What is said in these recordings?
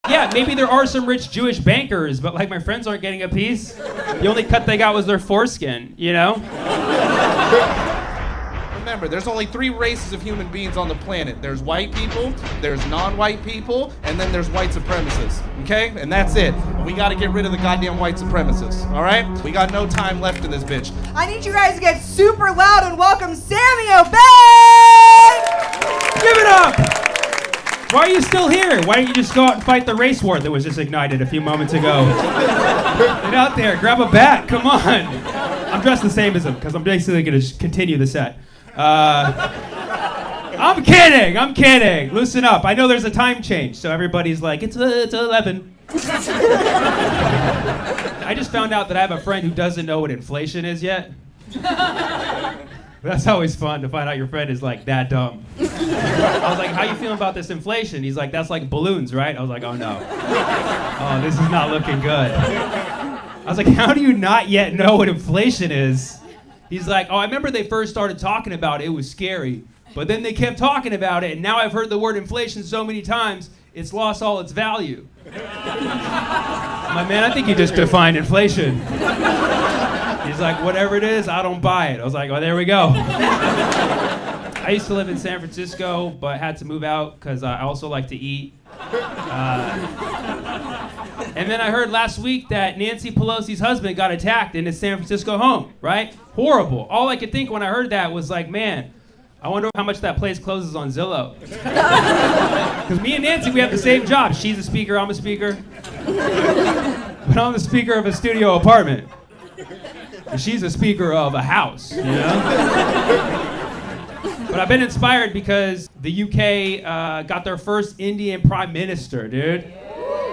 yeah, maybe there are some rich Jewish bankers, but like my friends aren't getting a piece. The only cut they got was their foreskin, you know? Remember, there's only 3 races of human beings on the planet. There's white people, there's non-white people, and then there's white supremacists, okay? And that's it. We gotta get rid of the goddamn white supremacists, all right? We got no time left in this bitch. I need you guys to get super loud and welcome Sammy Obeid! Give it up! Why are you still here? Why don't you just go out and fight the race war that was just ignited a few moments ago? Get out there, grab a bat, come on. I'm dressed the same as him, because I'm basically gonna continue the set. I'm kidding. Loosen up. I know there's a time change, so everybody's like, it's 11. I just found out that I have a friend who doesn't know what inflation is yet. That's always fun to find out your friend is like that dumb. I was like, how you feeling about this inflation? He's like, that's like balloons, right? I was like, oh no. Oh, this is not looking good. I was like, how do you not yet know what inflation is? He's like, oh, I remember they first started talking about it. It was scary. But then they kept talking about it, and now I've heard the word inflation so many times, it's lost all its value. I'm like, man, I think you just defined inflation. He's like, whatever it is, I don't buy it. I was like, oh, there we go. I used to live in San Francisco, but had to move out because I also like to eat. And then I heard last week that Nancy Pelosi's husband got attacked in his San Francisco home, right? Horrible. All I could think when I heard that was like, man, I wonder how much that place closes on Zillow. Because me and Nancy, we have the same job. She's a speaker, I'm a speaker. But I'm the speaker of a studio apartment. And she's a speaker of a house, you know? But I've been inspired because the UK got their first Indian prime minister, dude.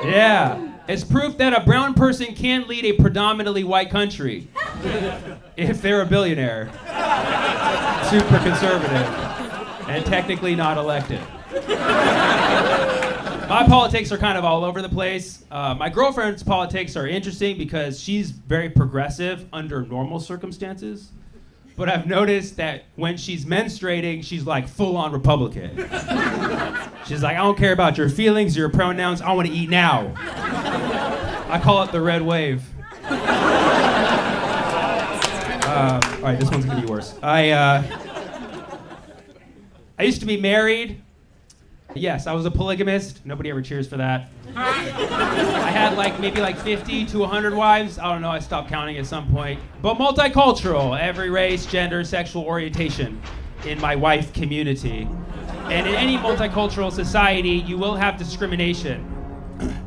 Yeah. It's proof that a brown person can lead a predominantly white country if they're a billionaire, super conservative, and technically not elected. My politics are kind of all over the place. My girlfriend's politics are interesting because she's very progressive under normal circumstances. But I've noticed that when she's menstruating, she's like full-on Republican. She's like, I don't care about your feelings, your pronouns, I want to eat now. I call it the red wave. All right, this one's gonna be worse. I used to be married. Yes, I was a polygamist. Nobody ever cheers for that. I had maybe 50 to 100 wives. I don't know, I stopped counting at some point. But multicultural, every race, gender, sexual orientation in my wife community. And in any multicultural society, you will have discrimination.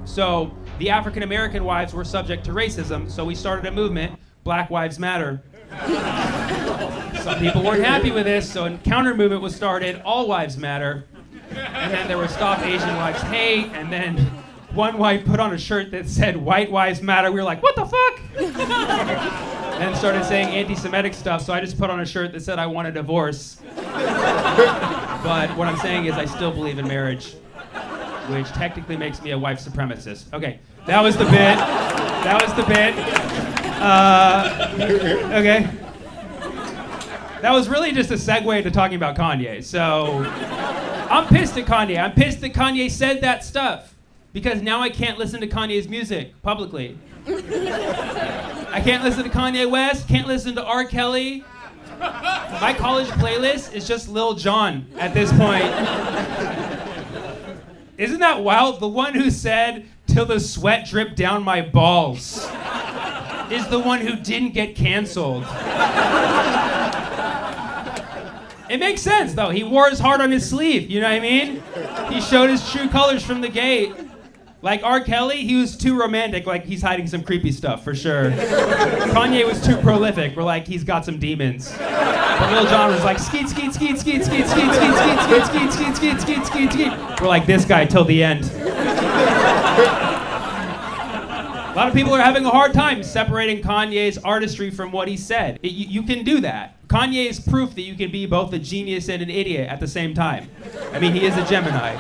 So the African American wives were subject to racism, so we started a movement, Black Lives Matter. Some people weren't happy with this, so a counter movement was started, All Lives Matter. And then there was Stop Asian Wives Hate, and then one wife put on a shirt that said White Wives Matter. We were like, what the fuck? And started saying anti-Semitic stuff, so I just put on a shirt that said I want a divorce. But what I'm saying is I still believe in marriage, which technically makes me a white supremacist. Okay, that was the bit. Okay. That was really just a segue into talking about Kanye, so... I'm pissed at Kanye. I'm pissed that Kanye said that stuff because now I can't listen to Kanye's music publicly. I can't listen to Kanye West, can't listen to R. Kelly. My college playlist is just Lil Jon at this point. Isn't that wild? The one who said, till the sweat dripped down my balls is the one who didn't get canceled. It makes sense, though. He wore his heart on his sleeve, you know what I mean? He showed his true colors from the gate. Like R. Kelly, he was too romantic, like he's hiding some creepy stuff, for sure. Kanye was too prolific, we're like, he's got some demons. But Lil Jon was like, skeet, skeet, skeet, skeet, skeet, skeet, skeet, skeet, skeet, skeet, skeet, skeet, skeet, skeet, skeet. We're like, this guy till the end. A lot of people are having a hard time separating Kanye's artistry from what he said. You can do that. Kanye is proof that you can be both a genius and an idiot at the same time. I mean, he is a Gemini.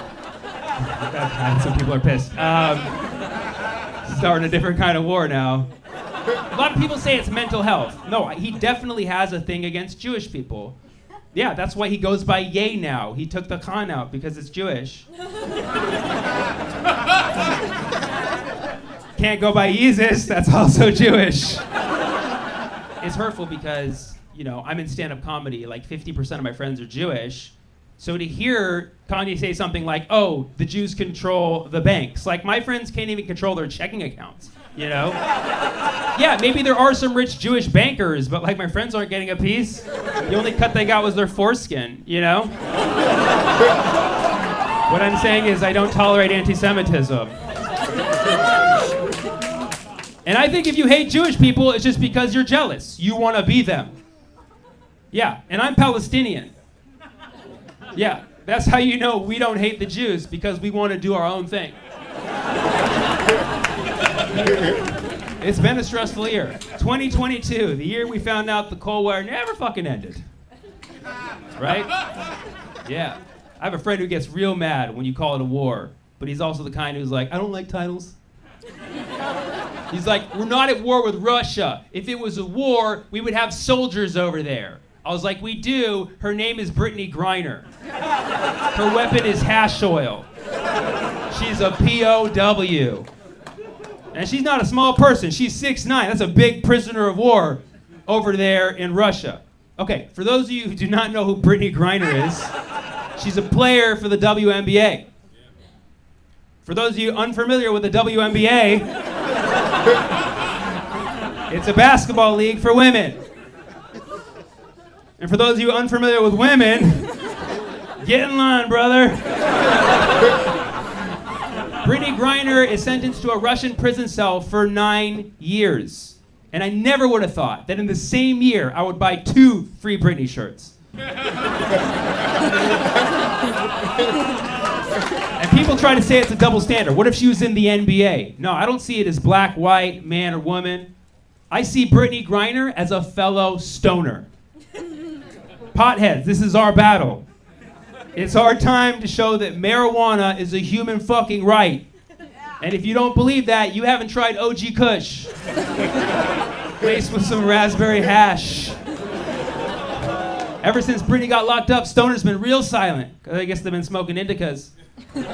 Some people are pissed. Starting a different kind of war now. A lot of people say it's mental health. No, he definitely has a thing against Jewish people. Yeah, that's why he goes by Ye now. He took the Khan out because it's Jewish. Can't go by Jesus, that's also Jewish. It's hurtful because, I'm in stand-up comedy, like 50% of my friends are Jewish. So to hear Kanye say something like, oh, the Jews control the banks. Like, my friends can't even control their checking accounts, Yeah, maybe there are some rich Jewish bankers, but like my friends aren't getting a piece. The only cut they got was their foreskin, What I'm saying is I don't tolerate anti-Semitism. And I think if you hate Jewish people, it's just because you're jealous. You want to be them. Yeah, and I'm Palestinian. Yeah, that's how you know we don't hate the Jews, because we want to do our own thing. It's been a stressful year. 2022, the year we found out the Cold War never fucking ended. Right? Yeah. I have a friend who gets real mad when you call it a war, but he's also the kind who's like, I don't like titles. He's like, we're not at war with Russia. If it was a war, we would have soldiers over there. I was like, we do. Her name is Brittany Griner. Her weapon is hash oil. She's a POW. And she's not a small person. She's 6'9". That's a big prisoner of war over there in Russia. Okay, for those of you who do not know who Brittany Griner is, she's a player for the WNBA. For those of you unfamiliar with the WNBA, it's a basketball league for women. And for those of you unfamiliar with women, get in line, brother. Brittany Griner is sentenced to a Russian prison cell for 9 years. And I never would have thought that in the same year I would buy 2 free Britney shirts. And people try to say it's a double standard. What if she was in the NBA? No, I don't see it as black, white, man, or woman. I see Brittany Griner as a fellow stoner. Potheads, this is our battle. It's our time to show that marijuana is a human fucking right. And if you don't believe that, you haven't tried OG Kush. Laced with some raspberry hash. Ever since Brittany got locked up, Stoner's been real silent. I guess they've been smoking indicas. And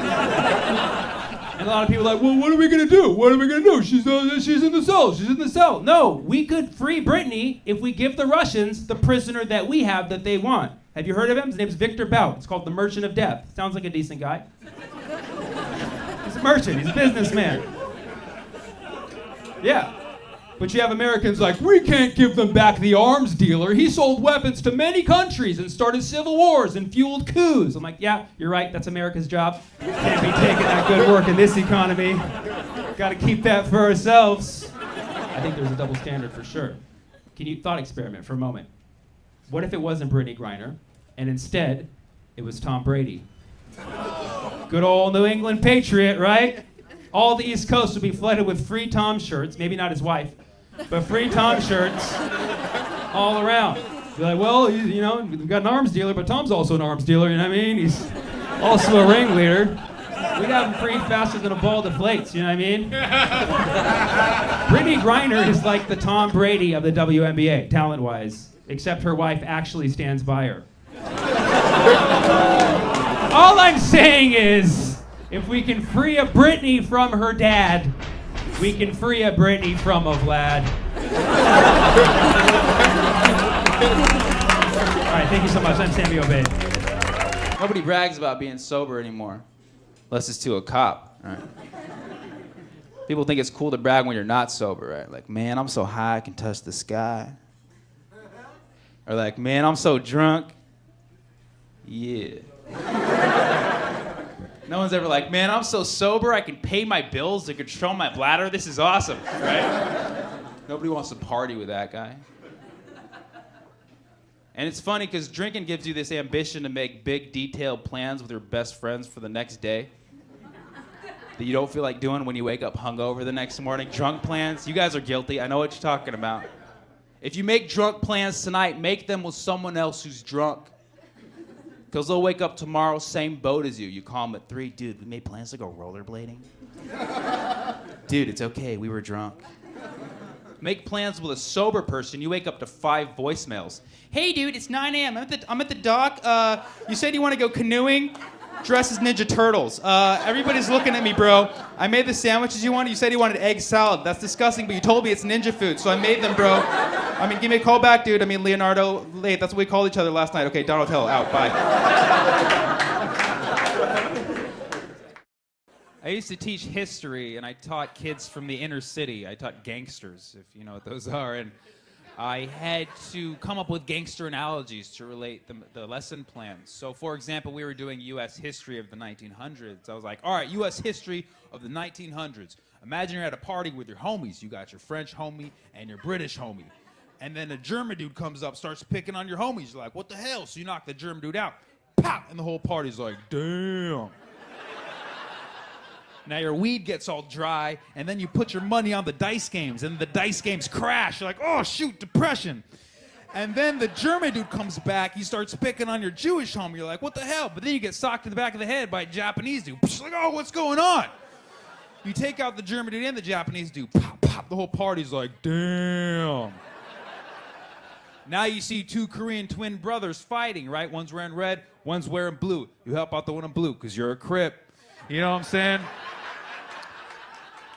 a lot of people are like, well, what are we gonna do? What are we gonna do? She's in the cell. She's in the cell. No, we could free Brittany if we give the Russians the prisoner that we have that they want. Have you heard of him? His name's Victor Bout. It's called The Merchant of Death. Sounds like a decent guy. He's a merchant. He's a businessman. Yeah. But you have Americans like, we can't give them back the arms dealer. He sold weapons to many countries and started civil wars and fueled coups. I'm like, yeah, you're right. That's America's job. Can't be taking that good work in this economy. Got to keep that for ourselves. I think there's a double standard for sure. Can you thought experiment for a moment? What if it wasn't Brittany Griner, and instead it was Tom Brady? Good old New England Patriot, right? All the East Coast would be flooded with free Tom shirts, maybe not his wife, but free Tom shirts all around. Be like, well, we've got an arms dealer, but Tom's also an arms dealer, you know what I mean? He's also a ringleader. We'd have him free faster than a ball deflates, you know what I mean? Brittany Griner is like the Tom Brady of the WNBA, talent-wise, except her wife actually stands by her. All I'm saying is, if we can free a Britney from her dad, we can free a Britney from a Vlad. All right, thank you so much. I'm Sammy Obeid. Nobody brags about being sober anymore, unless it's to a cop. Right? People think it's cool to brag when you're not sober, right? Like, man, I'm so high I can touch the sky. Or like, man, I'm so drunk. Yeah. No one's ever like, man, I'm so sober I can pay my bills to control my bladder. This is awesome, right? Nobody wants to party with that guy. And it's funny because drinking gives you this ambition to make big, detailed plans with your best friends for the next day that you don't feel like doing when you wake up hungover the next morning. Drunk plans, you guys are guilty. I know what you're talking about. If you make drunk plans tonight, make them with someone else who's drunk. Because they'll wake up tomorrow, same boat as you. You call them at 3, dude, we made plans to go rollerblading. Dude, it's okay, we were drunk. Make plans with a sober person, you wake up to 5 voicemails. Hey dude, it's 9 a.m. I'm at the dock. You said you want to go canoeing? dressed as Ninja Turtles. Everybody's looking at me, bro. I made the sandwiches you wanted. You said you wanted egg salad. That's disgusting, but you told me it's ninja food, so I made them, bro. I mean, give me a call back, dude. I mean, Leonardo, late. That's what we called each other last night. Okay, Donatello, out. Bye. I used to teach history, and I taught kids from the inner city. I taught gangsters, if you know what those are. And I had to come up with gangster analogies to relate the lesson plans. So, for example, we were doing U.S. history of the 1900s. I was like, all right, U.S. history of the 1900s. Imagine you're at a party with your homies. You got your French homie and your British homie. And then a German dude comes up, starts picking on your homies. You're like, what the hell? So you knock the German dude out. Pop! And the whole party's like, damn. Now your weed gets all dry, and then you put your money on the dice games, and the dice games crash. You're like, oh, shoot, depression. And then the German dude comes back. He starts picking on your Jewish homie. You're like, what the hell? But then you get socked in the back of the head by a Japanese dude. You're like, oh, what's going on? You take out the German dude and the Japanese dude. Pop, pop. The whole party's like, damn. Now you see two Korean twin brothers fighting, right? One's wearing red, one's wearing blue. You help out the one in blue because you're a Crip. You know what I'm saying?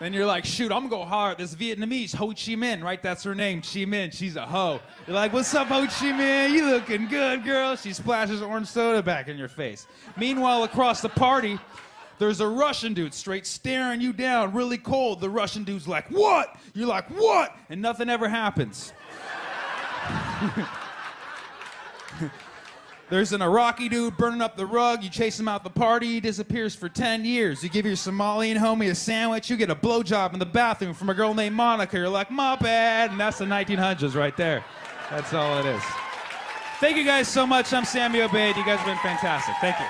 Then you're like, shoot, I'm gonna go holler at this Vietnamese, Ho Chi Minh, right? That's her name, Chi Minh. She's a hoe. You're like, what's up, Ho Chi Minh? You looking good, girl. She splashes orange soda back in your face. Meanwhile, across the party, there's a Russian dude straight staring you down, really cold. The Russian dude's like, what? You're like, what? And nothing ever happens. There's an Iraqi dude burning up the rug. You chase him out the party. He disappears for 10 years. You give your Somalian homie a sandwich. You get a blowjob in the bathroom from a girl named Monica. You're like, my bad. And that's the 1900s right there. That's all it is. Thank you guys so much. I'm Sammy Obeid. You guys have been fantastic. Thank you.